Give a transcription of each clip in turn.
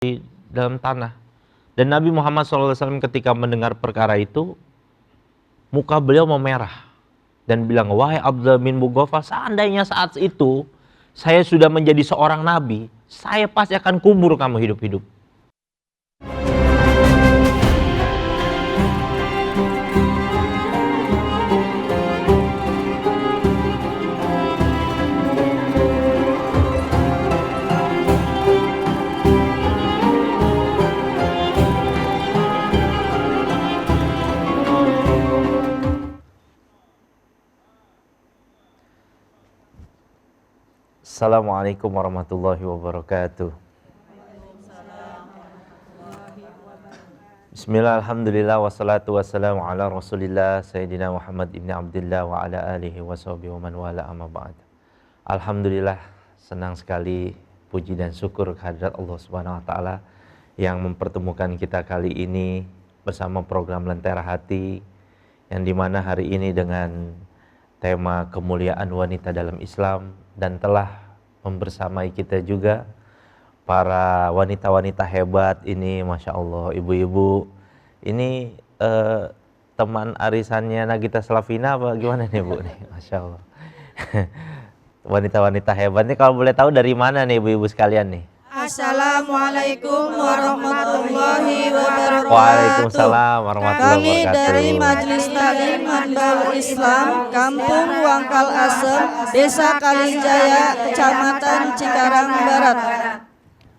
di dalam tanah. Dan Nabi Muhammad SAW ketika mendengar perkara itu, muka beliau memerah dan bilang, wahai Abdullah bin Mughaffal, seandainya saat itu saya sudah menjadi seorang nabi, saya pasti akan kubur kamu hidup-hidup. Assalamualaikum warahmatullahi wabarakatuh. Bismillah, alhamdulillah, wassalatu wassalamu ala rasulillah Sayyidina Muhammad ibn Abdullah wa ala alihi wa sahbihi wa man wala amma ba'd. Alhamdulillah, senang sekali, puji dan syukur kehadirat Allah Subhanahu wa taala yang mempertemukan kita kali ini bersama program Lentera Hati, yang dimana hari ini dengan tema kemuliaan wanita dalam Islam, dan telah membersamai kita juga para wanita-wanita hebat ini, Masya Allah, ibu-ibu. Ini teman arisannya Nagita Slavina apa gimana nih Bu? Masya Allah. Wanita-wanita hebat ini, kalau boleh tahu dari mana nih ibu-ibu sekalian nih? Assalamualaikum warahmatullahi wabarakatuh. Waalaikumsalam warahmatullahi wabarakatuh. Kami dari Majelis Taklim Handbal Islam Kampung Wangkal Asem, Desa Kalijaya, Kecamatan Cikarang Barat.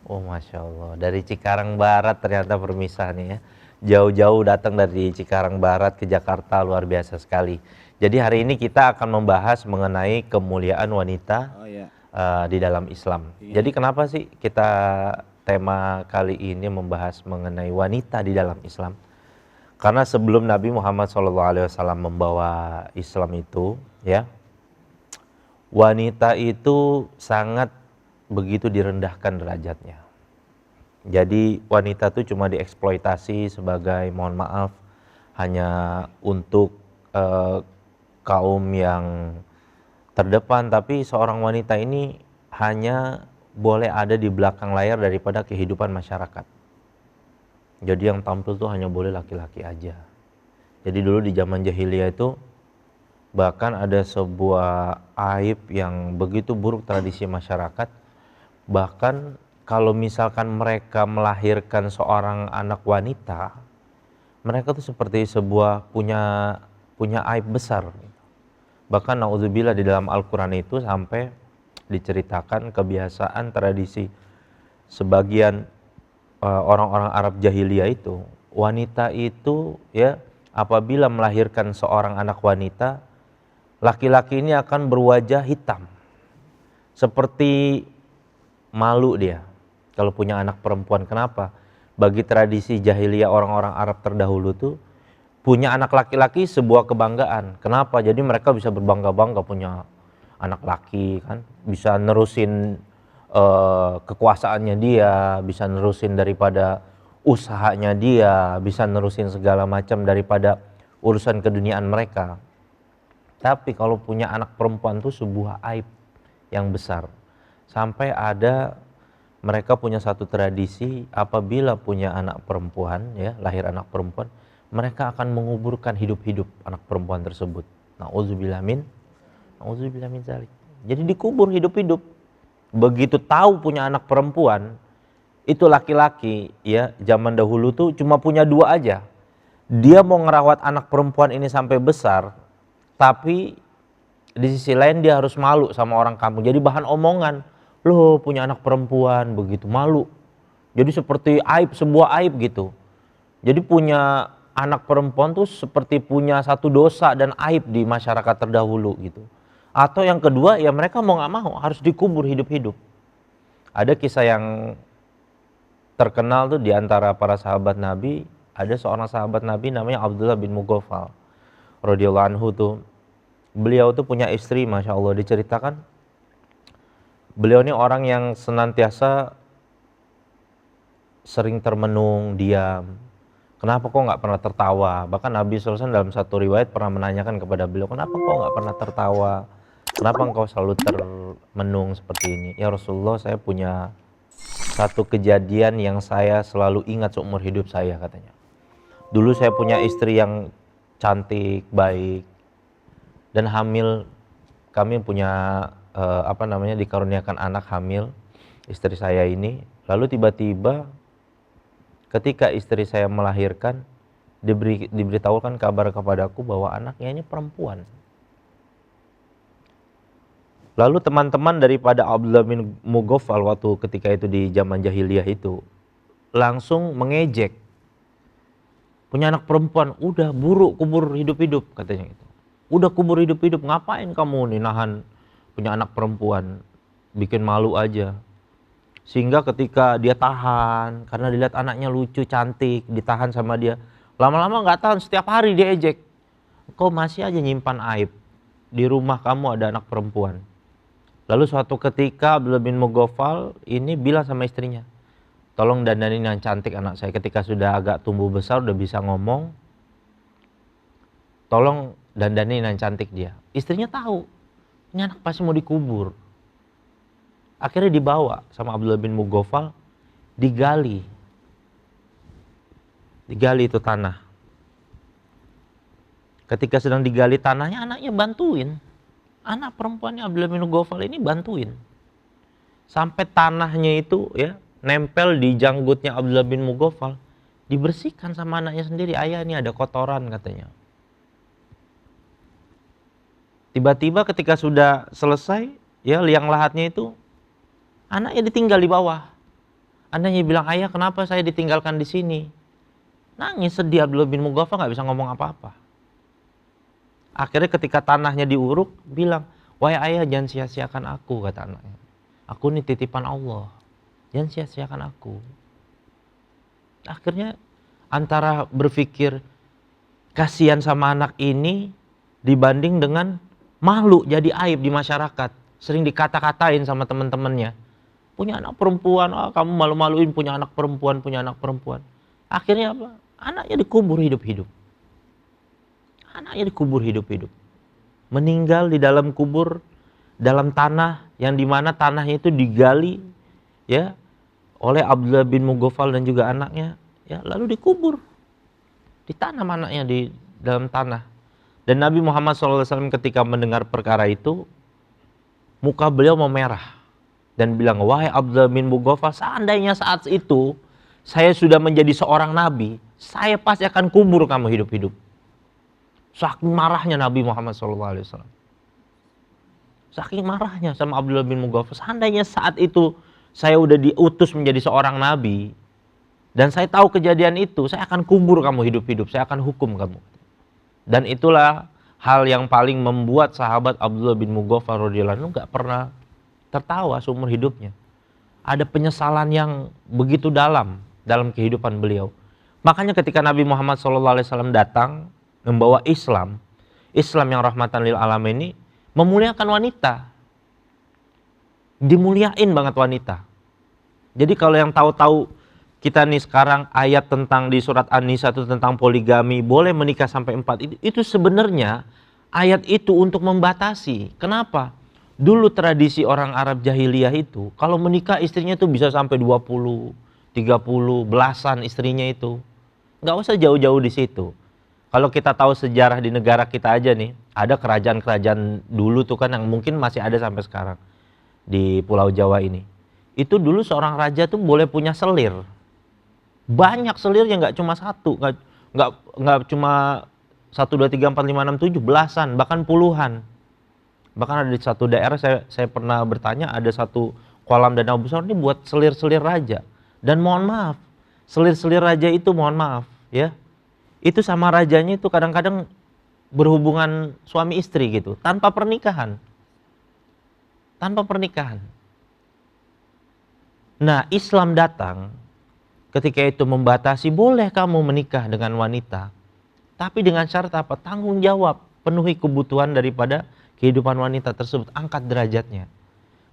Oh, Masya Allah, dari Cikarang Barat ternyata permisah nih ya. Jauh-jauh datang dari Cikarang Barat ke Jakarta, luar biasa sekali. Jadi hari ini kita akan membahas mengenai kemuliaan wanita di dalam Islam. Jadi kenapa sih kita tema kali ini membahas mengenai wanita di dalam Islam? Karena sebelum Nabi Muhammad SAW membawa Islam itu, ya, wanita itu sangat begitu direndahkan derajatnya. Jadi wanita itu cuma dieksploitasi sebagai, mohon maaf, hanya untuk kaum yang terdepan, tapi seorang wanita ini hanya boleh ada di belakang layar daripada kehidupan masyarakat. Jadi yang tampil tuh hanya boleh laki-laki aja. Jadi dulu di zaman jahiliyah itu bahkan ada sebuah aib yang begitu buruk tradisi masyarakat. Bahkan kalau misalkan mereka melahirkan seorang anak wanita, mereka tuh seperti sebuah punya aib besar. Bahkan na'udzubillah di dalam Al-Quran itu sampai diceritakan kebiasaan tradisi sebagian orang-orang Arab jahiliyah itu, wanita itu ya apabila melahirkan seorang anak wanita, laki-laki ini akan berwajah hitam. Seperti malu dia kalau punya anak perempuan. Kenapa? Bagi tradisi jahiliyah orang-orang Arab terdahulu tuh, punya anak laki-laki sebuah kebanggaan. Kenapa? Jadi mereka bisa berbangga-bangga punya anak laki, kan? Bisa nerusin kekuasaannya dia, bisa nerusin daripada usahanya dia, bisa nerusin segala macam daripada urusan keduniaan mereka. Tapi kalau punya anak perempuan itu sebuah aib yang besar. Sampai ada mereka punya satu tradisi, apabila punya anak perempuan, ya, lahir anak perempuan, mereka akan menguburkan hidup-hidup anak perempuan tersebut. Na'udzubillah min zalik. Jadi dikubur hidup-hidup. Begitu tahu punya anak perempuan, itu laki-laki ya zaman dahulu tuh cuma punya dua aja. Dia mau ngerawat anak perempuan ini sampai besar, tapi di sisi lain dia harus malu sama orang kampung. Jadi bahan omongan, loh punya anak perempuan begitu malu. Jadi seperti aib, sebuah aib gitu. Jadi punya anak perempuan tuh seperti punya satu dosa dan aib di masyarakat terdahulu gitu. Atau yang kedua, ya mereka mau gak mau harus dikubur hidup-hidup. Ada kisah yang terkenal tuh di antara para sahabat Nabi. Ada seorang sahabat Nabi namanya Abdullah bin Mughaffal radhiyallahu anhu tuh. Beliau tuh punya istri, Masya Allah, diceritakan. Beliau ini orang yang senantiasa sering termenung, diam. Kenapa kok nggak pernah tertawa? Bahkan Nabi SAW dalam satu riwayat pernah menanyakan kepada beliau, kenapa kok nggak pernah tertawa? Kenapa engkau selalu termenung seperti ini? Ya Rasulullah, saya punya satu kejadian yang saya selalu ingat seumur hidup saya katanya. Dulu saya punya istri yang cantik, baik, dan hamil. Kami punya dikaruniakan anak hamil, istri saya ini. Lalu tiba-tiba ketika istri saya melahirkan, diberitahukan kabar kepadaku bahwa anaknya ini perempuan. Lalu teman-teman daripada Abdullah bin Mughaffal waktu ketika itu di zaman jahiliyah itu langsung mengejek. Punya anak perempuan, udah buruk kubur hidup-hidup katanya itu. Udah kubur hidup-hidup, ngapain kamu nih nahan punya anak perempuan, bikin malu aja. Sehingga ketika dia tahan, karena dilihat anaknya lucu, cantik, ditahan sama dia. Lama-lama nggak tahan, setiap hari dia ejek. Kau masih aja nyimpan aib, di rumah kamu ada anak perempuan. Lalu suatu ketika Abdullah bin Mughaffal ini bilang sama istrinya, tolong dandanin yang cantik anak saya. Ketika sudah agak tumbuh besar, udah bisa ngomong, tolong dandanin yang cantik dia. Istrinya tahu, ini anak pasti mau dikubur. Akhirnya dibawa sama Abdullah bin Mughaffal, digali itu tanah. Ketika sedang digali tanahnya, anaknya bantuin. Anak perempuannya Abdullah bin Mughaffal ini bantuin. Sampai tanahnya itu ya nempel di janggutnya Abdullah bin Mughaffal, dibersihkan sama anaknya sendiri. Ayah, ini ada kotoran katanya. Tiba-tiba ketika sudah selesai ya liang lahatnya itu, anaknya ditinggal di bawah. Anaknya bilang, ayah kenapa saya ditinggalkan di sini? Nangis sedih Abdullah bin Mughaffal, nggak bisa ngomong apa-apa. Akhirnya ketika tanahnya diuruk, bilang, wahai ayah jangan sia-siakan aku, kata anaknya. Aku ini titipan Allah, jangan sia-siakan aku. Akhirnya antara berpikir kasihan sama anak ini dibanding dengan malu jadi aib di masyarakat. Sering dikata-katain sama teman-temannya. Punya anak perempuan, kamu malu-maluin punya anak perempuan, punya anak perempuan. Akhirnya apa? Anaknya dikubur hidup-hidup. Anaknya dikubur hidup-hidup. Meninggal di dalam kubur, dalam tanah yang dimana tanahnya itu digali ya oleh Abdullah bin Mughaffal dan juga anaknya, ya lalu dikubur. Ditanam anaknya di dalam tanah. Dan Nabi Muhammad SAW ketika mendengar perkara itu, muka beliau memerah dan bilang, wahai Abdullah bin Mughaffal, seandainya saat itu saya sudah menjadi seorang nabi, saya pasti akan kubur kamu hidup-hidup. Saking marahnya Nabi Muhammad SAW. Saking marahnya sama Abdullah bin Mughaffal. Seandainya saat itu saya udah diutus menjadi seorang nabi, dan saya tahu kejadian itu, saya akan kubur kamu hidup-hidup, saya akan hukum kamu. Dan itulah hal yang paling membuat sahabat Abdullah bin Mughaffal radhiyallahu anhu gak pernah tertawa seumur hidupnya. Ada penyesalan yang begitu dalam kehidupan beliau. Makanya ketika Nabi Muhammad SAW datang membawa Islam yang rahmatan lil alamin ini memuliakan wanita. Dimuliain banget wanita. Jadi kalau yang tahu-tahu kita nih sekarang ayat tentang di surat An-Nisa itu tentang poligami, boleh menikah sampai 4, itu sebenarnya ayat itu untuk membatasi. Kenapa? Dulu tradisi orang Arab jahiliyah itu, kalau menikah istrinya itu bisa sampai 20, 30, belasan istrinya itu. Nggak usah jauh-jauh di situ. Kalau kita tahu sejarah di negara kita aja nih, ada kerajaan-kerajaan dulu tuh kan yang mungkin masih ada sampai sekarang di Pulau Jawa ini. Itu dulu seorang raja tuh boleh punya selir. Banyak selirnya, nggak cuma satu, nggak cuma 1, 2, 3, 4, 5, 6, 7, belasan, bahkan puluhan. Bahkan ada di satu daerah saya pernah bertanya, ada satu kolam danau besar ini buat selir-selir raja. Dan mohon maaf, selir-selir raja itu mohon maaf ya, itu sama rajanya itu kadang-kadang berhubungan suami istri gitu, tanpa pernikahan. Tanpa pernikahan. Nah, Islam datang ketika itu membatasi, boleh kamu menikah dengan wanita, tapi dengan syarat apa? Tanggung jawab, penuhi kebutuhan daripada kehidupan wanita tersebut, angkat derajatnya.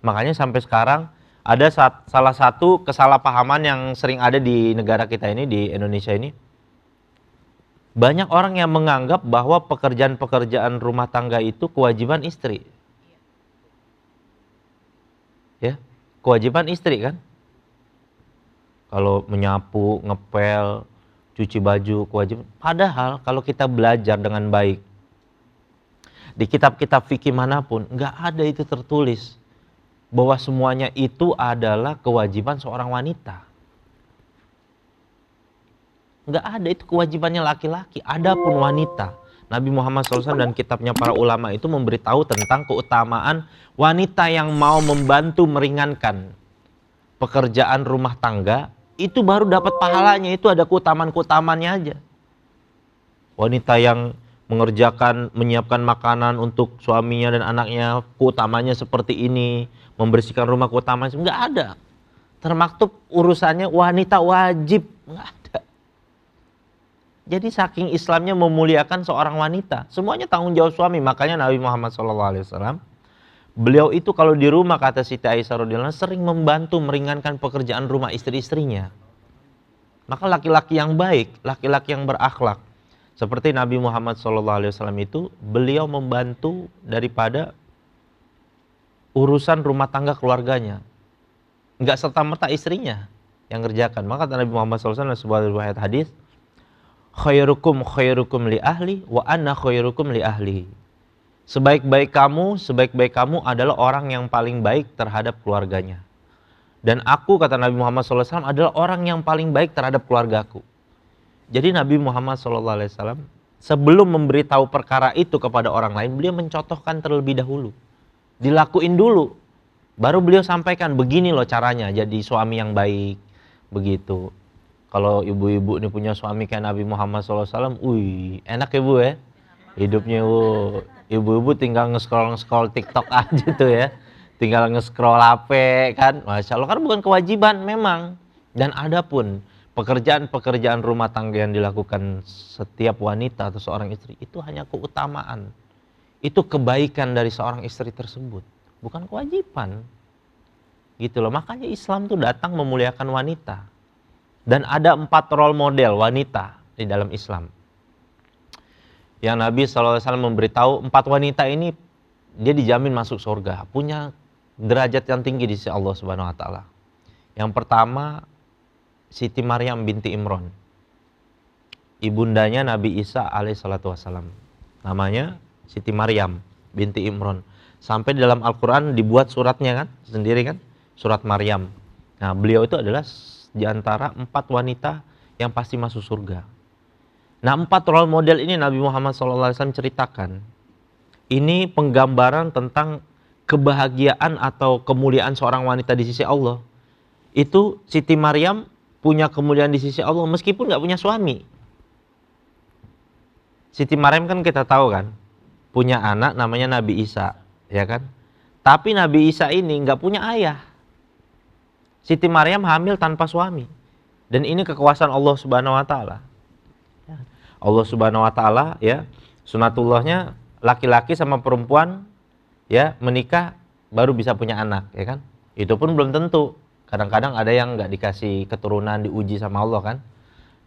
Makanya sampai sekarang ada salah satu kesalahpahaman yang sering ada di negara kita ini, di Indonesia ini. Banyak orang yang menganggap bahwa pekerjaan-pekerjaan rumah tangga itu kewajiban istri. Ya, kewajiban istri kan? Kalau menyapu, ngepel, cuci baju, kewajiban. Padahal kalau kita belajar dengan baik, di kitab-kitab fikih manapun, nggak ada itu tertulis bahwa semuanya itu adalah kewajiban seorang wanita. Nggak ada, itu kewajibannya laki-laki. Adapun wanita, Nabi Muhammad SAW dan kitabnya para ulama itu memberitahu tentang keutamaan wanita yang mau membantu meringankan pekerjaan rumah tangga, itu baru dapat pahalanya, itu ada keutamaan-keutamaannya aja. Wanita yang menyiapkan makanan untuk suaminya dan anaknya, keutamanya seperti ini, membersihkan rumah keutamanya, nggak ada. Termaktub urusannya wanita wajib, nggak ada. Jadi saking Islamnya memuliakan seorang wanita, semuanya tanggung jawab suami. Makanya Nabi Muhammad SAW, beliau itu kalau di rumah, kata Siti Aisyah radhiyallahu anha, sering membantu meringankan pekerjaan rumah istri-istrinya. Maka laki-laki yang baik, laki-laki yang berakhlak, seperti Nabi Muhammad SAW itu, beliau membantu daripada urusan rumah tangga keluarganya. Enggak serta-merta istrinya yang ngerjakan. Maka Nabi Muhammad SAW dalam sebuah riwayat hadis, khairukum li ahli wa anna khairukum li ahli. Sebaik-baik kamu adalah orang yang paling baik terhadap keluarganya. Dan aku, kata Nabi Muhammad SAW, adalah orang yang paling baik terhadap keluargaku. Jadi Nabi Muhammad SAW sebelum memberitahu perkara itu kepada orang lain, beliau mencontohkan terlebih dahulu. Dilakuin dulu. Baru beliau sampaikan, begini loh caranya jadi suami yang baik. Begitu. Kalau ibu-ibu ini punya suami kayak Nabi Muhammad SAW, wih, enak ya Bu ya. Hidupnya Bu. Ibu-ibu tinggal nge-scroll TikTok aja tuh ya. Tinggal nge-scroll HP kan. Masya Allah, kan bukan kewajiban memang. Dan adapun pekerjaan-pekerjaan rumah tangga yang dilakukan setiap wanita atau seorang istri, itu hanya keutamaan. Itu kebaikan dari seorang istri tersebut. Bukan kewajiban. Gitu loh. Makanya Islam tuh datang memuliakan wanita. Dan ada 4 role model wanita di dalam Islam. Yang Nabi SAW memberitahu 4 wanita ini dia dijamin masuk surga. Punya derajat yang tinggi di sisi Allah Subhanahu Wa Taala. Yang pertama, Siti Maryam binti Imran. Ibundanya Nabi Isa alaihissalatu wassalam. Namanya Siti Maryam binti Imran. Sampai di dalam Al-Quran dibuat suratnya kan, sendiri kan, surat Maryam. Nah, beliau itu adalah di antara 4 wanita yang pasti masuk surga. Nah, 4 role model ini Nabi Muhammad SAW ceritakan. Ini penggambaran tentang kebahagiaan atau kemuliaan seorang wanita di sisi Allah. Itu Siti Maryam punya kemuliaan di sisi Allah meskipun nggak punya suami. Siti Maryam kan kita tahu kan, punya anak namanya Nabi Isa, ya kan? Tapi Nabi Isa ini nggak punya ayah. Siti Maryam hamil tanpa suami. Dan ini kekuasaan Allah Subhanahu Wa Taala. Allah Subhanahu Wa Taala ya, sunatullahnya laki-laki sama perempuan ya menikah baru bisa punya anak, ya kan? Itu pun belum tentu. Kadang-kadang ada yang nggak dikasih keturunan, diuji sama Allah kan.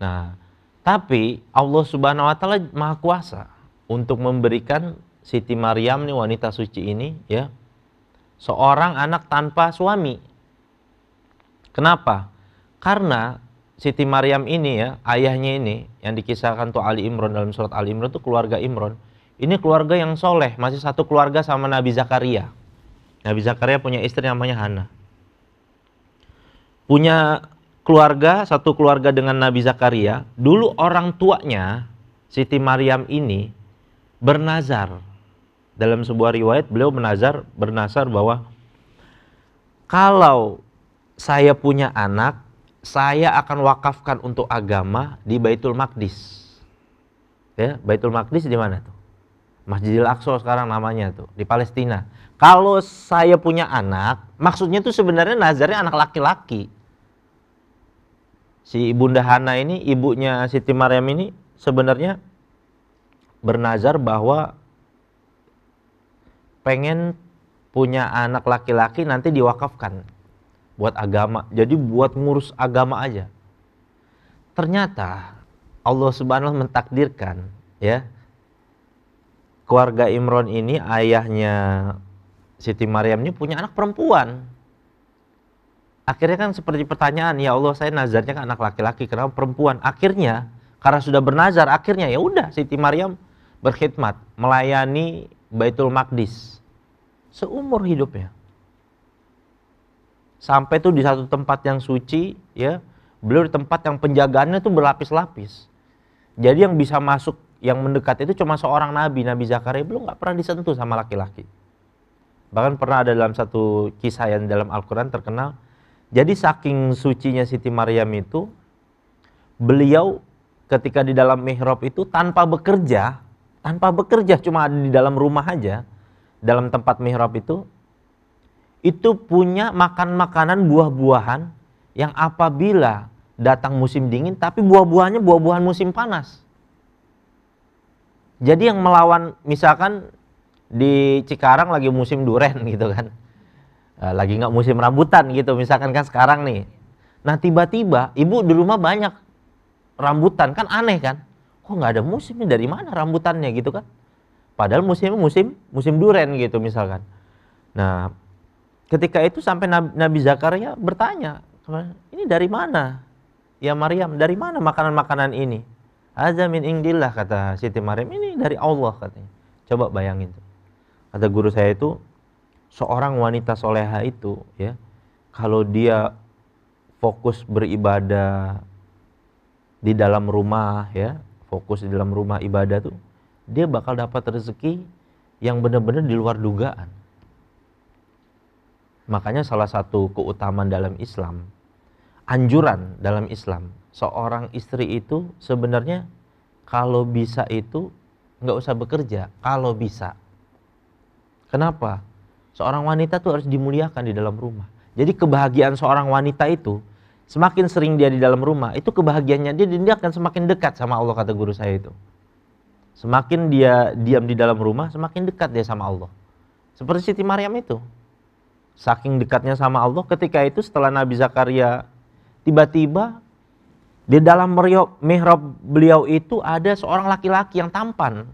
Nah, tapi Allah Subhanahu Wa Taala Maha Kuasa untuk memberikan Siti Maryam nih, wanita suci ini ya, seorang anak tanpa suami. Kenapa? Karena Siti Maryam ini ya, ayahnya ini yang dikisahkan tuh Ali Imran dalam surat Ali Imran itu keluarga Imran. Ini keluarga yang soleh, masih satu keluarga sama Nabi Zakaria. Nabi Zakaria punya istri namanya Hana. Punya keluarga, satu keluarga dengan Nabi Zakaria. Dulu orang tuanya Siti Maryam ini bernazar. Dalam sebuah riwayat beliau bernazar bahwa kalau saya punya anak, saya akan wakafkan untuk agama di Baitul Maqdis. Ya, Baitul Maqdis di mana tuh? Masjidil Aqsa sekarang namanya tuh, di Palestina. Kalau saya punya anak, maksudnya tuh sebenarnya nazarnya anak laki-laki. Si Bunda Hana ini, ibunya Siti Maryam ini sebenarnya bernazar bahwa pengen punya anak laki-laki nanti diwakafkan buat agama. Jadi buat ngurus agama aja. Ternyata Allah Subhanahu mentakdirkan ya, keluarga Imran ini, ayahnya Siti Maryam ini punya anak perempuan. Akhirnya kan seperti pertanyaan, ya Allah saya nazarnya kan anak laki-laki, kenapa perempuan? Akhirnya karena sudah bernazar, akhirnya ya udah Siti Maryam berkhidmat, melayani Baitul Maqdis seumur hidupnya. Sampai tuh di satu tempat yang suci, ya, beliau di tempat yang penjagaannya tuh berlapis-lapis. Jadi yang bisa masuk, yang mendekat itu cuma seorang nabi, Nabi Zakaria, belum nggak pernah disentuh sama laki-laki. Bahkan pernah ada dalam satu kisah yang dalam Al-Quran terkenal. Jadi saking sucinya Siti Maryam itu, beliau ketika di dalam mihrab itu tanpa bekerja cuma ada di dalam rumah aja, dalam tempat mihrab itu punya makan makanan buah-buahan yang apabila datang musim dingin, tapi buah-buahannya buah-buahan musim panas. Jadi yang melawan, misalkan di Cikarang lagi musim duren gitu kan, lagi nggak musim rambutan gitu misalkan kan sekarang nih. Nah tiba-tiba ibu di rumah banyak rambutan, kan aneh kan, kok nggak ada musimnya, dari mana rambutannya gitu kan, padahal musim duren gitu misalkan. Nah ketika itu sampai Nabi Zakaria bertanya, ini dari mana ya Maryam, dari mana makanan-makanan ini? Hadza min indillah, kata Siti Maryam, ini dari Allah katanya. Coba bayangin tuh. Kata guru saya itu, seorang wanita soleha itu ya, kalau dia fokus beribadah di dalam rumah ya, fokus di dalam rumah ibadah tuh, dia bakal dapat rezeki yang benar-benar di luar dugaan. Makanya salah satu keutamaan dalam Islam, anjuran dalam Islam, seorang istri itu sebenarnya kalau bisa itu nggak usah bekerja, kalau bisa. Kenapa? Seorang wanita tuh harus dimuliakan di dalam rumah. Jadi kebahagiaan seorang wanita itu, semakin sering dia di dalam rumah, itu kebahagiaannya dia akan semakin dekat sama Allah, kata guru saya itu. Semakin dia diam di dalam rumah, semakin dekat dia sama Allah. Seperti Siti Maryam itu. Saking dekatnya sama Allah, ketika itu setelah Nabi Zakaria, tiba-tiba di dalam mihrab beliau itu ada seorang laki-laki yang tampan.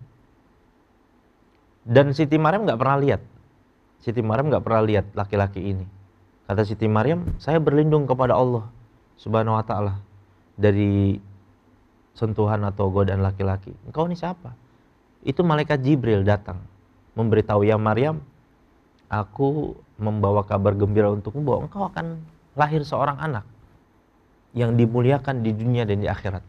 Dan Siti Maryam nggak pernah lihat. Siti Maryam nggak pernah lihat laki-laki ini. Kata Siti Maryam, saya berlindung kepada Allah Subhanahu wa ta'ala dari sentuhan atau godaan laki-laki. Engkau ini siapa? Itu malaikat Jibril datang memberitahu, ya Maryam, aku membawa kabar gembira untukmu bahwa engkau akan lahir seorang anak yang dimuliakan di dunia dan di akhirat.